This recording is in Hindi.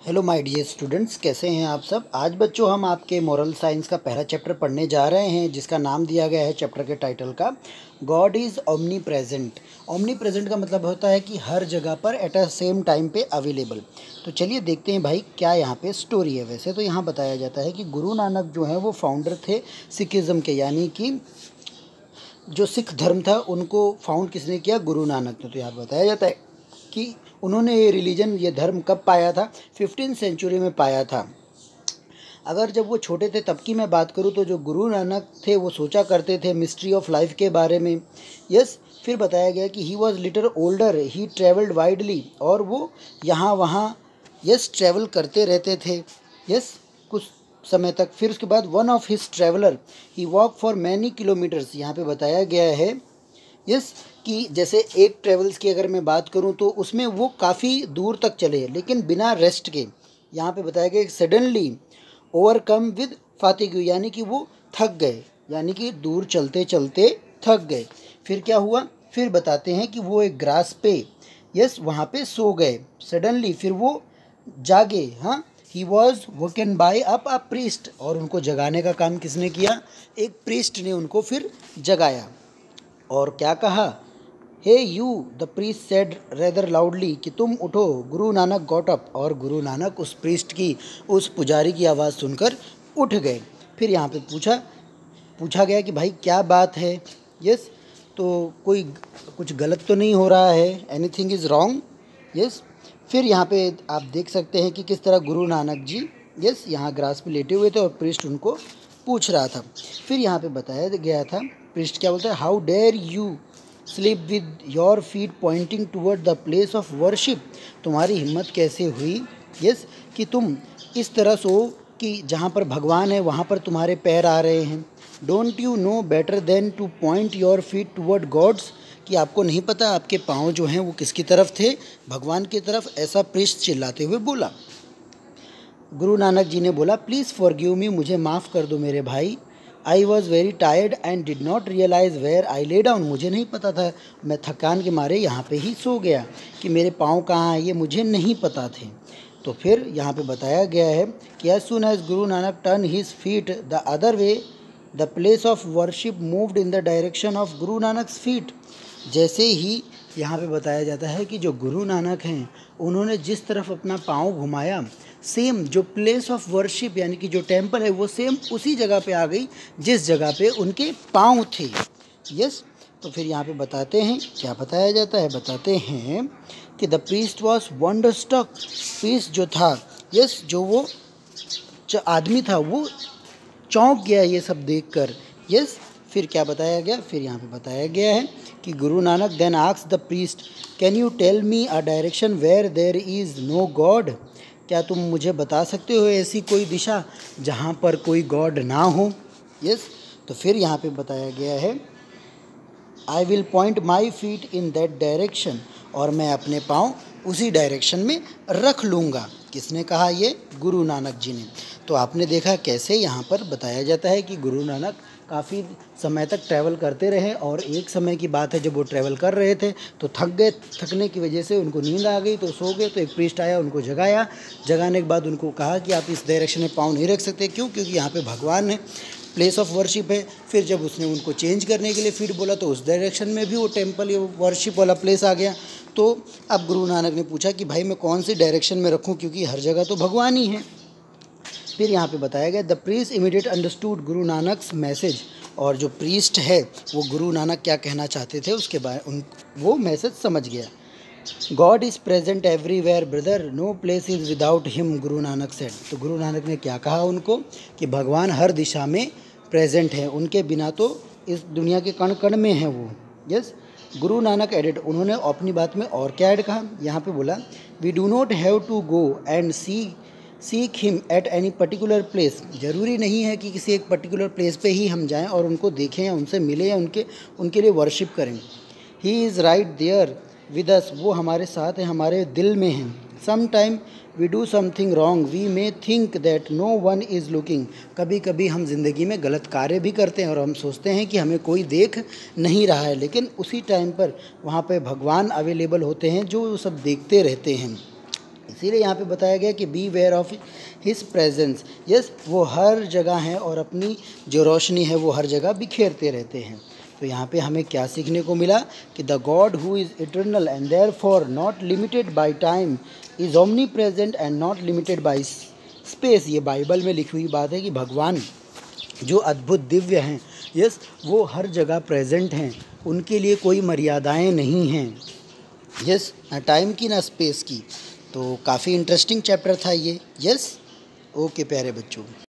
हेलो माय डियर स्टूडेंट्स, कैसे हैं आप सब। आज बच्चों हम आपके मोरल साइंस का पहला चैप्टर पढ़ने जा रहे हैं, जिसका नाम दिया गया है चैप्टर के टाइटल का God is omni present. Omni present का मतलब होता है कि हर जगह पर एट अ सेम टाइम पे अवेलेबल। तो चलिए देखते हैं भाई क्या यहाँ पे स्टोरी है। वैसे तो यहाँ बताया जाता है कि गुरु नानक जो हैं वो फाउंडर थे सिखिज़्म के, यानी कि जो सिख धर्म था उनको फाउंड किसने किया? गुरु नानक ने। तो यहाँ बताया जाता है कि उन्होंने ये रिलीजन, ये धर्म कब पाया था? 15th सेंचुरी में पाया था। अगर जब वो छोटे थे तब की मैं बात करूँ तो जो गुरु नानक थे वो सोचा करते थे मिस्ट्री ऑफ लाइफ के बारे में। यस, फिर बताया गया कि he was little older, he travelled widely, और वो यहाँ वहाँ यस ट्रैवल करते रहते थे यस कुछ समय तक। फिर उसके बाद one of his traveller he walk for many kilometres. यहाँ पे बताया गया है यस कि जैसे एक ट्रेवल्स की अगर मैं बात करूं तो उसमें वो काफ़ी दूर तक चले लेकिन बिना रेस्ट के। यहाँ पे बताया गया सडनली ओवरकम विद फातिग, यानी कि वो थक गए, यानी कि दूर चलते चलते थक गए। फिर क्या हुआ? फिर बताते हैं कि वो एक ग्रास पे यस वहाँ पे सो गए सडनली, फिर वो जागे। हाँ, he was woken bye up a priest, और उनको जगाने का काम किसने किया? एक प्रीस्ट ने उनको फिर जगाया। और क्या कहा? Hey you, the priest said rather loudly, कि तुम उठो। गुरु नानक गॉट अप, और गुरु नानक उस प्रीस्ट की, उस पुजारी की आवाज़ सुनकर उठ गए। फिर यहाँ पे पूछा गया कि भाई क्या बात है। यस, तो कोई कुछ गलत तो नहीं हो रहा है? Anything is wrong. यस, फिर यहाँ पे आप देख सकते हैं कि किस तरह गुरु नानक जी यस यहाँ ग्रास पे लेटे हुए थे और प्रीस्ट उनको पूछ रहा था। फिर यहाँ पे बताया गया था, प्रीस्ट क्या बोलता है? How dare you sleep with your feet pointing toward the place of worship. तुम्हारी हिम्मत कैसे हुई यस कि तुम इस तरह सो कि जहाँ पर भगवान है वहाँ पर तुम्हारे पैर आ रहे हैं। Don't you know better than to point your feet toward gods, कि आपको नहीं पता आपके पाँव जो हैं वो किसकी तरफ थे? भगवान की तरफ। ऐसा प्रीस्ट चिल्लाते हुए बोला। गुरु नानक जी ने बोला, प्लीज़ फॉरगिव मी, मुझे माफ़ कर दो मेरे भाई। I was very tired and did not realise where I lay down. मुझे नहीं पता था, मैं थकान के मारे यहाँ पे ही सो गया, कि मेरे पाँव कहाँ हैं ये मुझे नहीं पता थे। तो फिर यहाँ पे बताया गया है कि as soon as Guru Nanak turn his feet the other way the place of worship moved in the direction of Guru नानक्स feet. जैसे ही यहाँ पे बताया जाता है कि जो गुरु नानक हैं उन्होंने जिस तरफ अपना पाँव घुमाया, सेम जो प्लेस ऑफ वर्शिप यानी कि जो टेम्पल है वो सेम उसी जगह पे आ गई जिस जगह पे उनके पाँव थे। यस, तो फिर यहाँ पे बताते हैं क्या बताया जाता है? बताते हैं कि the priest was wonder stuck. Priest जो था यस जो वो जो आदमी था वो चौंक गया ये सब देखकर। यस, फिर क्या बताया गया? फिर यहाँ पे बताया गया है कि Guru Nanak then asked the priest, can you tell me a direction where there is no God. क्या तुम मुझे बता सकते हो ऐसी कोई दिशा जहाँ पर कोई गॉड ना हो? यस, तो फिर यहाँ पे बताया गया है I will point my feet in that direction, और मैं अपने पाँव उसी डायरेक्शन में रख लूँगा। किसने कहा? ये गुरु नानक जी ने। तो आपने देखा कैसे यहाँ पर बताया जाता है कि गुरु नानक काफ़ी समय तक ट्रैवल करते रहे, और एक समय की बात है जब वो ट्रैवल कर रहे थे तो थक गए। थकने की वजह से उनको नींद आ गई तो सो गए। तो एक प्रीस्ट आया, उनको जगाया। जगाने के बाद उनको कहा कि आप इस डायरेक्शन में पाँव नहीं रख सकते। क्यों? क्योंकि यहाँ पे भगवान है, प्लेस ऑफ वर्शिप है। फिर जब उसने उनको चेंज करने के लिए फीट बोला तो उस डायरेक्शन में भी वो टेम्पल या वर्शिप वाला प्लेस आ गया। तो अब गुरु नानक ने पूछा कि भाई मैं कौन सी डायरेक्शन में रखूं, क्योंकि हर जगह तो भगवान ही है। फिर यहाँ पे बताया गया the priest immediate understood Guru नानक्स message, और जो प्रीस्ट है वो गुरु नानक क्या कहना चाहते थे उसके बारे वो मैसेज समझ गया। God is present everywhere brother, no place is without him, Guru Nanak said. तो गुरु नानक ने क्या कहा उनको? कि भगवान हर दिशा में प्रेजेंट है, उनके बिना तो इस दुनिया के कण कण में है वो। यस, गुरु नानक एडेड, उन्होंने अपनी बात में और क्या ऐड कहा? यहाँ पे बोला we do not have to go and seek him at any particular place. ज़रूरी नहीं है कि किसी एक पर्टिकुलर प्लेस पे ही हम जाएं और उनको देखें या उनसे मिलें या उनके लिए वर्शिप करें। He is right there with us, वो हमारे साथ है, हमारे दिल में हैं। Some time we do something wrong we may think that no one is looking. कभी कभी हम ज़िंदगी में गलत कार्य भी करते हैं और हम सोचते हैं कि हमें कोई देख नहीं रहा है, लेकिन उसी टाइम पर वहाँ पे भगवान अवेलेबल होते हैं जो सब देखते रहते हैं। इसीलिए यहाँ पे बताया गया कि beware of his presence. Yes, वो हर जगह हैं और अपनी जो रोशनी है वो हर जगह बिखेरते रहते हैं। तो यहाँ पे हमें क्या सीखने को मिला कि the God who is eternal and therefore not limited by time is omnipresent and not limited by space. ये बाइबल में लिखी हुई बात है कि भगवान जो अद्भुत दिव्य हैं, यस, वो हर जगह प्रेजेंट हैं, उनके लिए कोई मर्यादाएं नहीं हैं, यस, ना टाइम की ना स्पेस की। तो काफ़ी इंटरेस्टिंग चैप्टर था ये। यस, ओके प्यारे बच्चों।